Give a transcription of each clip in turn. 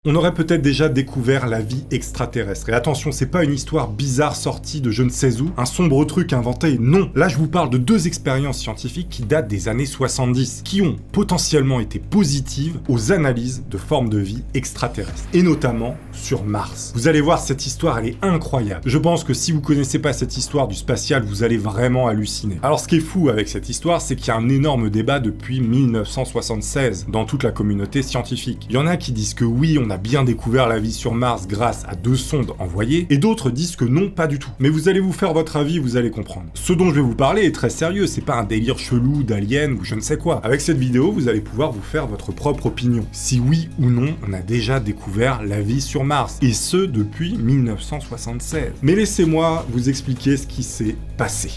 On aurait peut-être déjà découvert la vie extraterrestre. Et attention, c'est pas une histoire bizarre sortie de je ne sais où, un sombre truc inventé, non. Là, je vous parle de deux expériences scientifiques qui datent des années 70, qui ont potentiellement été positives aux analyses de formes de vie extraterrestres, et notamment sur Mars. Vous allez voir, cette histoire, elle est incroyable. Je pense que si vous connaissez pas cette histoire du spatial, vous allez vraiment halluciner. Alors, ce qui est fou avec cette histoire, c'est qu'il y a un énorme débat depuis 1976 dans toute la communauté scientifique. Il y en a qui disent que oui, on a bien découvert la vie sur Mars grâce à 2 sondes envoyées, et d'autres disent que non, pas du tout. Mais vous allez vous faire votre avis, vous allez comprendre. Ce dont je vais vous parler est très sérieux, c'est pas un délire chelou d'alien ou je ne sais quoi. Avec cette vidéo, vous allez pouvoir vous faire votre propre opinion. Si oui ou non, on a déjà découvert la vie sur Mars, et ce depuis 1976. Mais laissez-moi vous expliquer ce qui s'est passé.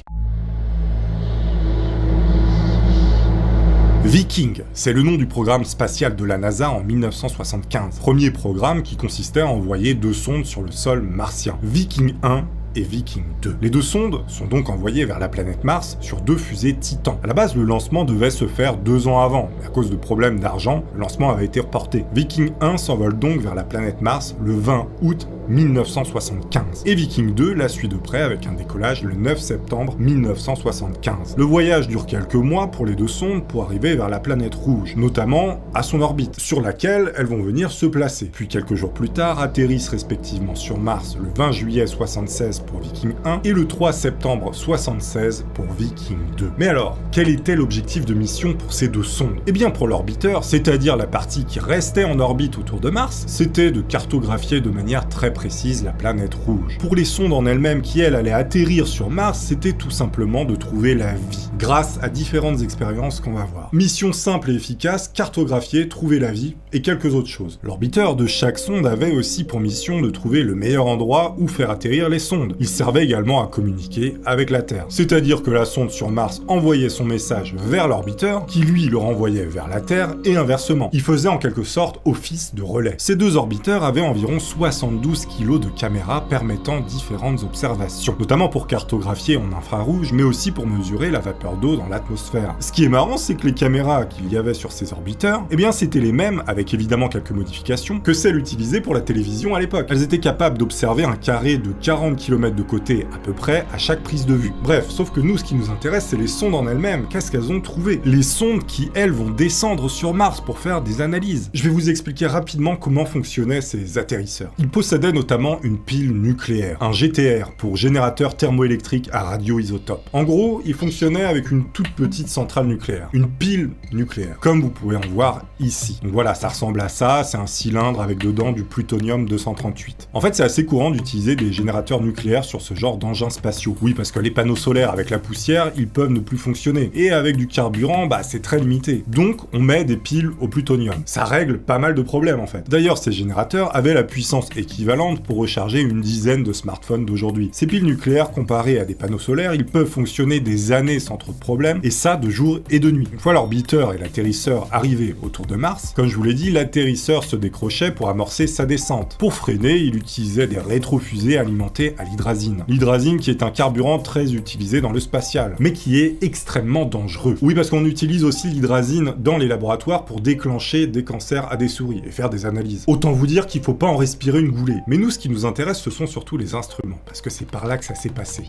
Viking, c'est le nom du programme spatial de la NASA en 1975. Premier programme qui consistait à envoyer 2 sondes sur le sol martien. Viking 1 et Viking 2. Les 2 sondes sont donc envoyées vers la planète Mars sur 2 fusées Titan. À la base, le lancement devait se faire 2 ans avant, mais à cause de problèmes d'argent, le lancement avait été reporté. Viking 1 s'envole donc vers la planète Mars le 20 août 1975. Et Viking 2 la suit de près avec un décollage le 9 septembre 1975. Le voyage dure quelques mois pour les 2 sondes pour arriver vers la planète rouge, notamment à son orbite, sur laquelle elles vont venir se placer. Puis quelques jours plus tard, atterrissent respectivement sur Mars le 20 juillet 76 pour Viking 1 et le 3 septembre 76 pour Viking 2. Mais alors, quel était l'objectif de mission pour ces 2 sondes? Eh bien pour l'orbiteur, c'est-à-dire la partie qui restait en orbite autour de Mars, c'était de cartographier de manière très précise la planète rouge. Pour les sondes en elles-mêmes qui, elles, allaient atterrir sur Mars, c'était tout simplement de trouver la vie, grâce à différentes expériences qu'on va voir. Mission simple et efficace, cartographier, trouver la vie, et quelques autres choses. L'orbiteur de chaque sonde avait aussi pour mission de trouver le meilleur endroit où faire atterrir les sondes. Il servait également à communiquer avec la Terre. C'est-à-dire que la sonde sur Mars envoyait son message vers l'orbiteur, qui lui le renvoyait vers la Terre, et inversement. Il faisait en quelque sorte office de relais. Ces 2 orbiteurs avaient environ 72 kg de caméras permettant différentes observations, notamment pour cartographier en infrarouge, mais aussi pour mesurer la vapeur d'eau dans l'atmosphère. Ce qui est marrant, c'est que les caméras qu'il y avait sur ces orbiteurs, eh bien c'était les mêmes, avec évidemment quelques modifications, que celles utilisées pour la télévision à l'époque. Elles étaient capables d'observer un carré de 40 km de côté à peu près à chaque prise de vue. Bref, sauf que nous, ce qui nous intéresse, c'est les sondes en elles-mêmes. Qu'est-ce qu'elles ont trouvé? Les sondes qui, elles, vont descendre sur Mars pour faire des analyses. Je vais vous expliquer rapidement comment fonctionnaient ces atterrisseurs. Ils possédaient notamment une pile nucléaire, un GTR pour générateur thermoélectrique à radioisotope. En gros, il fonctionnait avec une toute petite centrale nucléaire, une pile nucléaire, comme vous pouvez en voir ici. Donc voilà, ça ressemble à ça, c'est un cylindre avec dedans du plutonium 238. En fait, c'est assez courant d'utiliser des générateurs nucléaires sur ce genre d'engins spatiaux. Oui, parce que les panneaux solaires avec la poussière, ils peuvent ne plus fonctionner. Et avec du carburant, c'est très limité. Donc, on met des piles au plutonium. Ça règle pas mal de problèmes en fait. D'ailleurs, ces générateurs avaient la puissance équivalente pour recharger une dizaine de smartphones d'aujourd'hui. Ces piles nucléaires, comparées à des panneaux solaires, ils peuvent fonctionner des années sans trop de problèmes, et ça de jour et de nuit. Une fois l'orbiteur et l'atterrisseur arrivés autour de Mars, comme je vous l'ai dit, l'atterrisseur se décrochait pour amorcer sa descente. Pour freiner, il utilisait des rétrofusées alimentées à l'hydrazine. L'hydrazine qui est un carburant très utilisé dans le spatial, mais qui est extrêmement dangereux. Oui, parce qu'on utilise aussi l'hydrazine dans les laboratoires pour déclencher des cancers à des souris et faire des analyses. Autant vous dire qu'il faut pas en respirer une goulée. Mais nous, ce qui nous intéresse, ce sont surtout les instruments, parce que c'est par là que ça s'est passé.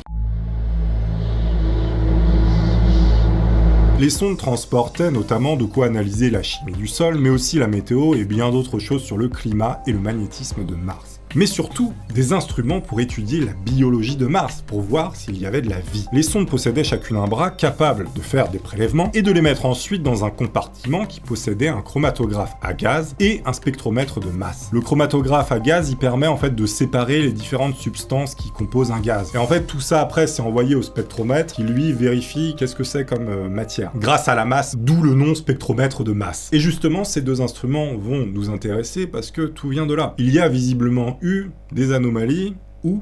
Les sondes transportaient notamment de quoi analyser la chimie du sol, mais aussi la météo et bien d'autres choses sur le climat et le magnétisme de Mars. Mais surtout, des instruments pour étudier la biologie de Mars, pour voir s'il y avait de la vie. Les sondes possédaient chacune un bras capable de faire des prélèvements et de les mettre ensuite dans un compartiment qui possédait un chromatographe à gaz et un spectromètre de masse. Le chromatographe à gaz, il permet en fait de séparer les différentes substances qui composent un gaz. Et en fait, tout ça après, c'est envoyé au spectromètre qui lui vérifie qu'est-ce que c'est comme matière. Grâce à la masse, d'où le nom spectromètre de masse. Et justement, ces 2 instruments vont nous intéresser parce que tout vient de là. Il y a visiblement eu des anomalies ou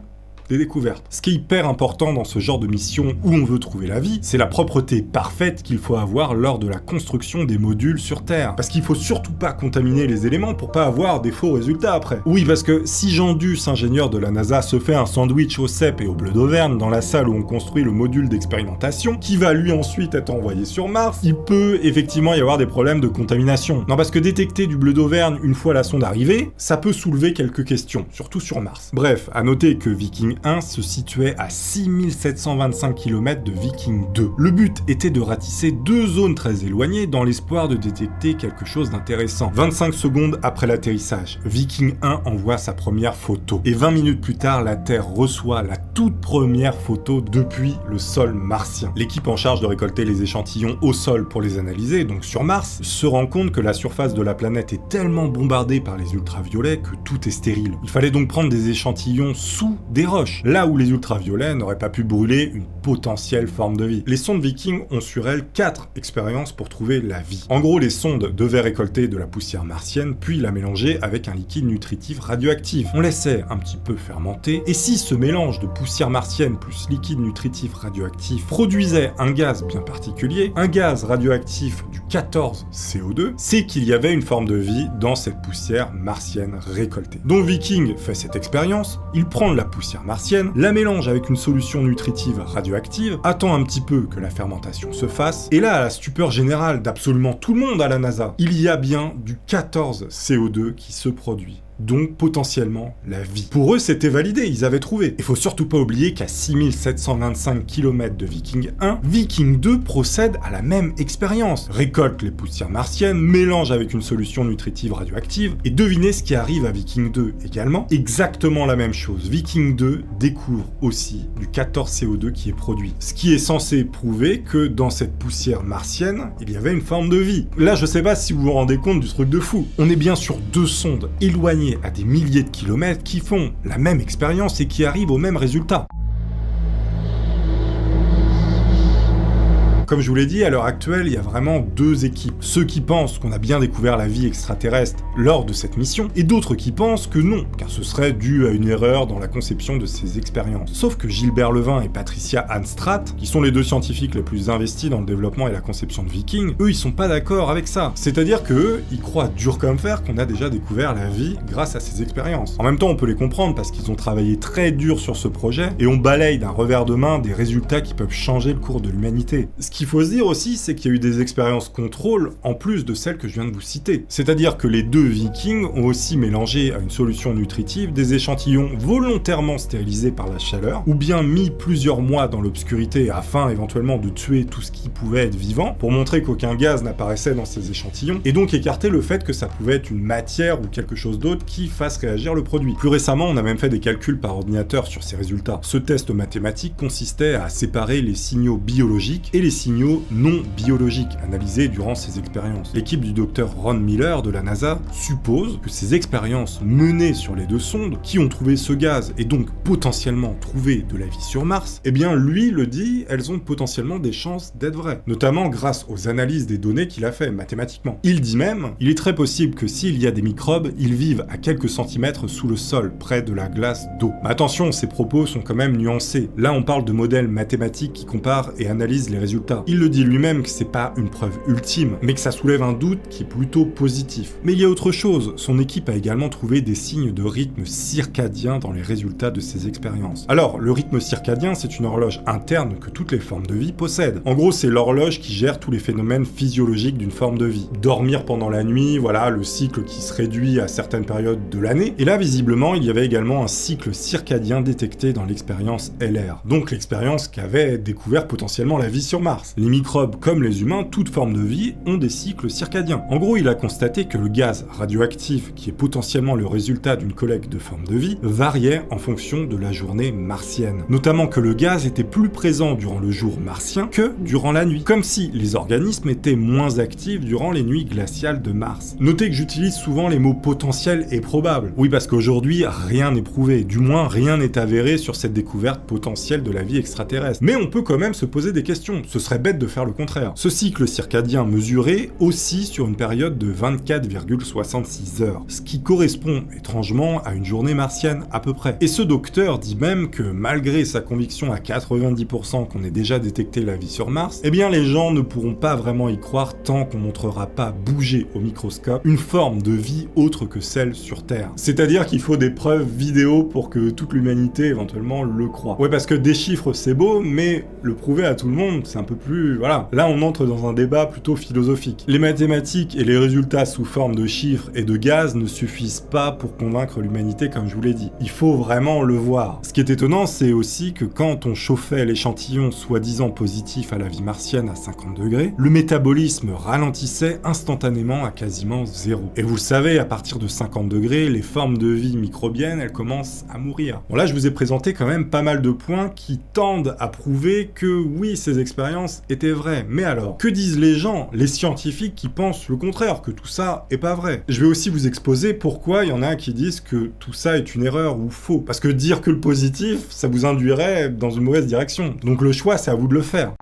des découvertes. Ce qui est hyper important dans ce genre de mission où on veut trouver la vie, c'est la propreté parfaite qu'il faut avoir lors de la construction des modules sur Terre. Parce qu'il faut surtout pas contaminer les éléments pour pas avoir des faux résultats après. Oui, parce que si Jean Duss, ingénieur de la NASA, se fait un sandwich au cèpe et au bleu d'Auvergne dans la salle où on construit le module d'expérimentation, qui va lui ensuite être envoyé sur Mars, il peut effectivement y avoir des problèmes de contamination. Non, parce que détecter du bleu d'Auvergne une fois la sonde arrivée, ça peut soulever quelques questions, surtout sur Mars. Bref, à noter que Viking 1 se situait à 6725 km de Viking 2. Le but était de ratisser deux zones très éloignées dans l'espoir de détecter quelque chose d'intéressant. 25 secondes après l'atterrissage, Viking 1 envoie sa première photo. Et 20 minutes plus tard, la Terre reçoit la toute première photo depuis le sol martien. L'équipe en charge de récolter les échantillons au sol pour les analyser, donc sur Mars, se rend compte que la surface de la planète est tellement bombardée par les ultraviolets que tout est stérile. Il fallait donc prendre des échantillons sous des roches, là où les ultraviolets n'auraient pas pu brûler une potentielle forme de vie. Les sondes Viking ont sur elles 4 expériences pour trouver la vie. En gros, les sondes devaient récolter de la poussière martienne, puis la mélanger avec un liquide nutritif radioactif. On laissait un petit peu fermenter, et si ce mélange de poussière martienne plus liquide nutritif radioactif produisait un gaz bien particulier, un gaz radioactif du 14CO2, c'est qu'il y avait une forme de vie dans cette poussière martienne récoltée. Donc Viking fait cette expérience, il prend de la poussière martienne, la mélange avec une solution nutritive radioactive, attend un petit peu que la fermentation se fasse, et là, à la stupeur générale d'absolument tout le monde à la NASA, il y a bien du 14CO2 qui se produit. Donc potentiellement la vie. Pour eux, c'était validé, ils avaient trouvé. Il faut surtout pas oublier qu'à 6725 km de Viking 1, Viking 2 procède à la même expérience. Récolte les poussières martiennes, mélange avec une solution nutritive radioactive, et devinez ce qui arrive à Viking 2 également. Exactement la même chose. Viking 2 découvre aussi du 14CO2 qui est produit. Ce qui est censé prouver que dans cette poussière martienne, il y avait une forme de vie. Là, je sais pas si vous vous rendez compte du truc de fou. On est bien sur deux sondes éloignées à des milliers de kilomètres qui font la même expérience et qui arrivent au même résultat. Comme je vous l'ai dit, à l'heure actuelle, il y a vraiment deux équipes. Ceux qui pensent qu'on a bien découvert la vie extraterrestre lors de cette mission, et d'autres qui pensent que non, car ce serait dû à une erreur dans la conception de ces expériences. Sauf que Gilbert Levin et Patricia Anstrat, qui sont les deux scientifiques les plus investis dans le développement et la conception de Viking, eux, ils sont pas d'accord avec ça. C'est-à-dire que eux, ils croient dur comme fer qu'on a déjà découvert la vie grâce à ces expériences. En même temps, on peut les comprendre parce qu'ils ont travaillé très dur sur ce projet, et on balaye d'un revers de main des résultats qui peuvent changer le cours de l'humanité. Ce qu'il faut se dire aussi, c'est qu'il y a eu des expériences contrôle en plus de celles que je viens de vous citer. C'est-à-dire que les deux Vikings ont aussi mélangé à une solution nutritive des échantillons volontairement stérilisés par la chaleur, ou bien mis plusieurs mois dans l'obscurité afin éventuellement de tuer tout ce qui pouvait être vivant, pour montrer qu'aucun gaz n'apparaissait dans ces échantillons, et donc écarter le fait que ça pouvait être une matière ou quelque chose d'autre qui fasse réagir le produit. Plus récemment, on a même fait des calculs par ordinateur sur ces résultats. Ce test mathématique consistait à séparer les signaux biologiques et les signaux non biologiques analysés durant ces expériences. L'équipe du docteur Ron Miller de la NASA suppose que ces expériences menées sur les deux sondes, qui ont trouvé ce gaz et donc potentiellement trouvé de la vie sur Mars, eh bien lui le dit, elles ont potentiellement des chances d'être vraies, notamment grâce aux analyses des données qu'il a fait mathématiquement. Il dit même, il est très possible que s'il y a des microbes, ils vivent à quelques centimètres sous le sol, près de la glace d'eau. Mais attention, ces propos sont quand même nuancés. Là, on parle de modèles mathématiques qui comparent et analysent les résultats. Il le dit lui-même que c'est pas une preuve ultime, mais que ça soulève un doute qui est plutôt positif. Mais il y a autre chose, son équipe a également trouvé des signes de rythme circadien dans les résultats de ses expériences. Alors, le rythme circadien, c'est une horloge interne que toutes les formes de vie possèdent. En gros, c'est l'horloge qui gère tous les phénomènes physiologiques d'une forme de vie. Dormir pendant la nuit, voilà, le cycle qui se réduit à certaines périodes de l'année. Et là, visiblement, il y avait également un cycle circadien détecté dans l'expérience LR. Donc l'expérience qu'avait découvert potentiellement la vie sur Mars. Les microbes, comme les humains, toute forme de vie, ont des cycles circadiens. En gros, il a constaté que le gaz radioactif, qui est potentiellement le résultat d'une collecte de formes de vie, variait en fonction de la journée martienne. Notamment que le gaz était plus présent durant le jour martien que durant la nuit, comme si les organismes étaient moins actifs durant les nuits glaciales de Mars. Notez que j'utilise souvent les mots potentiel et probable. Oui, parce qu'aujourd'hui, rien n'est prouvé, du moins rien n'est avéré sur cette découverte potentielle de la vie extraterrestre. Mais on peut quand même se poser des questions. Ce serait serait bête de faire le contraire. Ce cycle circadien mesuré oscille sur une période de 24,66 heures, ce qui correspond étrangement à une journée martienne à peu près. Et ce docteur dit même que malgré sa conviction à 90% qu'on ait déjà détecté la vie sur Mars, eh bien les gens ne pourront pas vraiment y croire tant qu'on montrera pas bouger au microscope une forme de vie autre que celle sur Terre. C'est-à-dire qu'il faut des preuves vidéo pour que toute l'humanité éventuellement le croit. Ouais, parce que des chiffres c'est beau, mais le prouver à tout le monde, c'est un peu plus... Voilà. Là on entre dans un débat plutôt philosophique. Les mathématiques et les résultats sous forme de chiffres et de gaz ne suffisent pas pour convaincre l'humanité comme je vous l'ai dit. Il faut vraiment le voir. Ce qui est étonnant, c'est aussi que quand on chauffait l'échantillon soi-disant positif à la vie martienne à 50 degrés, le métabolisme ralentissait instantanément à quasiment 0. Et vous le savez, à partir de 50 degrés, les formes de vie microbiennes, elles commencent à mourir. Bon là, je vous ai présenté quand même pas mal de points qui tendent à prouver que oui, ces expériences étaient vraies. Mais alors, que disent les gens, les scientifiques qui pensent le contraire, que tout ça est pas vrai? Je vais aussi vous exposer pourquoi il y en a qui disent que tout ça est une erreur ou faux. Parce que dire que le positif, ça vous induirait dans une mauvaise direction. Donc le choix, c'est à vous de le faire.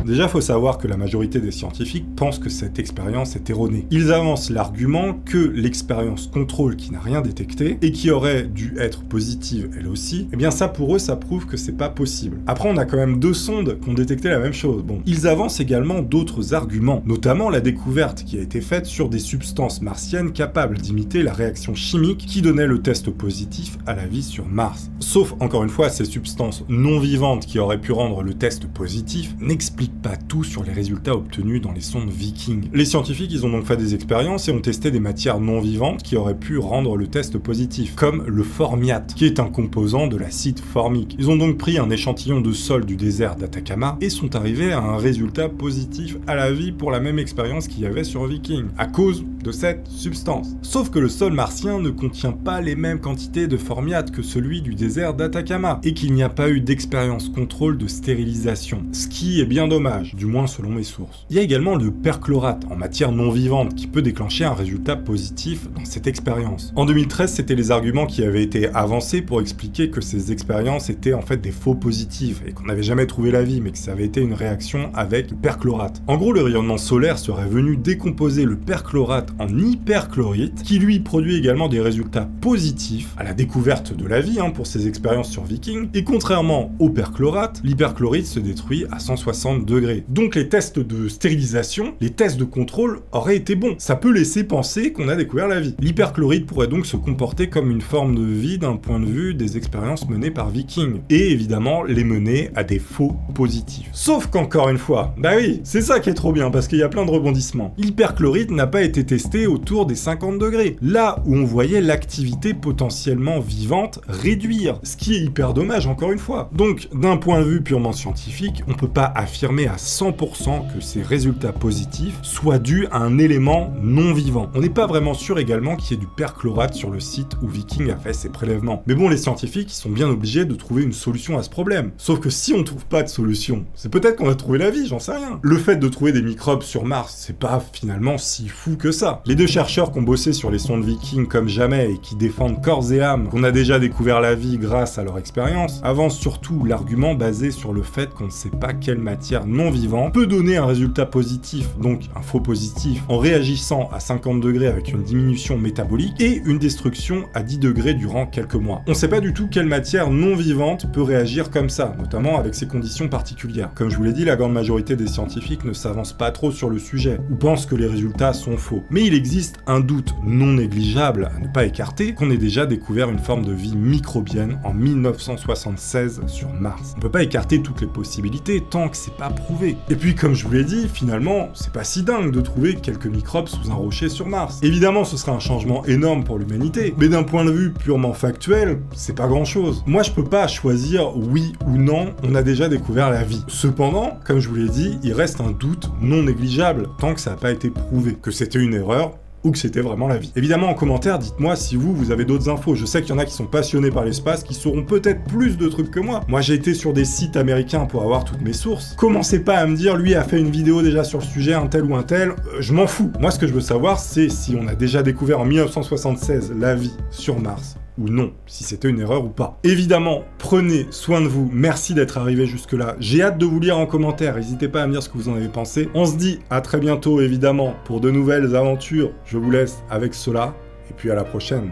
Déjà, faut savoir que la majorité des scientifiques pensent que cette expérience est erronée. Ils avancent l'argument que l'expérience contrôle qui n'a rien détecté et qui aurait dû être positive elle aussi, eh bien ça pour eux, ça prouve que c'est pas possible. Après, on a quand même 2 sondes qui ont détecté la même chose. Bon, ils avancent également d'autres arguments, notamment la découverte qui a été faite sur des substances martiennes capables d'imiter la réaction chimique qui donnait le test positif à la vie sur Mars. Sauf, encore une fois, ces substances non vivantes qui auraient pu rendre le test positif n'expliquent pas tout sur les résultats obtenus dans les sondes Viking. Les scientifiques, ils ont donc fait des expériences et ont testé des matières non vivantes qui auraient pu rendre le test positif, comme le formiate, qui est un composant de l'acide formique. Ils ont donc pris un échantillon de sol du désert d'Atacama et sont arrivés à un résultat positif à la vie pour la même expérience qu'il y avait sur Viking, à cause de cette substance. Sauf que le sol martien ne contient pas les mêmes quantités de formiate que celui du désert d'Atacama, et qu'il n'y a pas eu d'expérience contrôle de stérilisation, ce qui est bien dommage. Du moins selon mes sources. Il y a également le perchlorate en matière non vivante qui peut déclencher un résultat positif dans cette expérience. En 2013, c'était les arguments qui avaient été avancés pour expliquer que ces expériences étaient en fait des faux positifs et qu'on n'avait jamais trouvé la vie, mais que ça avait été une réaction avec le perchlorate. En gros, le rayonnement solaire serait venu décomposer le perchlorate en hyperchlorite, qui lui produit également des résultats positifs à la découverte de la vie pour ces expériences sur Viking, et contrairement au perchlorate, l'hyperchlorite se détruit à 160 degrés. Donc les tests de stérilisation, les tests de contrôle auraient été bons. Ça peut laisser penser qu'on a découvert la vie. L'hyperchlorite pourrait donc se comporter comme une forme de vie d'un point de vue des expériences menées par Viking. Et évidemment, les mener à des faux positifs. Sauf qu'encore une fois, bah oui, c'est ça qui est trop bien, parce qu'il y a plein de rebondissements. L'hyperchlorite n'a pas été testé autour des 50 degrés, là où on voyait l'activité potentiellement vivante réduire, ce qui est hyper dommage encore une fois. Donc, d'un point de vue purement scientifique, on peut pas affirmer à 100% que ces résultats positifs soient dus à un élément non vivant. On n'est pas vraiment sûr également qu'il y ait du perchlorate sur le site où Viking a fait ses prélèvements. Mais bon, les scientifiques, ils sont bien obligés de trouver une solution à ce problème. Sauf que si on trouve pas de solution, c'est peut-être qu'on a trouvé la vie, j'en sais rien. Le fait de trouver des microbes sur Mars, c'est pas finalement si fou que ça. Les 2 chercheurs qui ont bossé sur les sondes Viking comme jamais et qui défendent corps et âme qu'on a déjà découvert la vie grâce à leur expérience, avancent surtout l'argument basé sur le fait qu'on ne sait pas quelle matière non vivant peut donner un résultat positif, donc un faux positif, en réagissant à 50 degrés avec une diminution métabolique et une destruction à 10 degrés durant quelques mois. On sait pas du tout quelle matière non vivante peut réagir comme ça, notamment avec ces conditions particulières. Comme je vous l'ai dit, la grande majorité des scientifiques ne s'avancent pas trop sur le sujet, ou pensent que les résultats sont faux. Mais il existe un doute non négligeable à ne pas écarter, qu'on ait déjà découvert une forme de vie microbienne en 1976 sur Mars. On peut pas écarter toutes les possibilités tant que c'est pas prouvé. Et puis comme je vous l'ai dit, finalement, c'est pas si dingue de trouver quelques microbes sous un rocher sur Mars. Évidemment, ce serait un changement énorme pour l'humanité, mais d'un point de vue purement factuel, c'est pas grand chose. Moi, je peux pas choisir oui ou non, on a déjà découvert la vie. Cependant, comme je vous l'ai dit, il reste un doute non négligeable, tant que ça n'a pas été prouvé, que c'était une erreur, ou que c'était vraiment la vie. Évidemment, en commentaire, dites-moi si vous avez d'autres infos. Je sais qu'il y en a qui sont passionnés par l'espace, qui sauront peut-être plus de trucs que moi. Moi, j'ai été sur des sites américains pour avoir toutes mes sources. Commencez pas à me dire, lui a fait une vidéo déjà sur le sujet, un tel ou un tel. Je m'en fous. Moi, ce que je veux savoir, c'est si on a déjà découvert en 1976 la vie sur Mars ou non, si c'était une erreur ou pas. Évidemment, prenez soin de vous, merci d'être arrivé jusque-là, j'ai hâte de vous lire en commentaire, n'hésitez pas à me dire ce que vous en avez pensé. On se dit à très bientôt évidemment pour de nouvelles aventures, je vous laisse avec cela, et puis à la prochaine.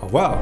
Au revoir.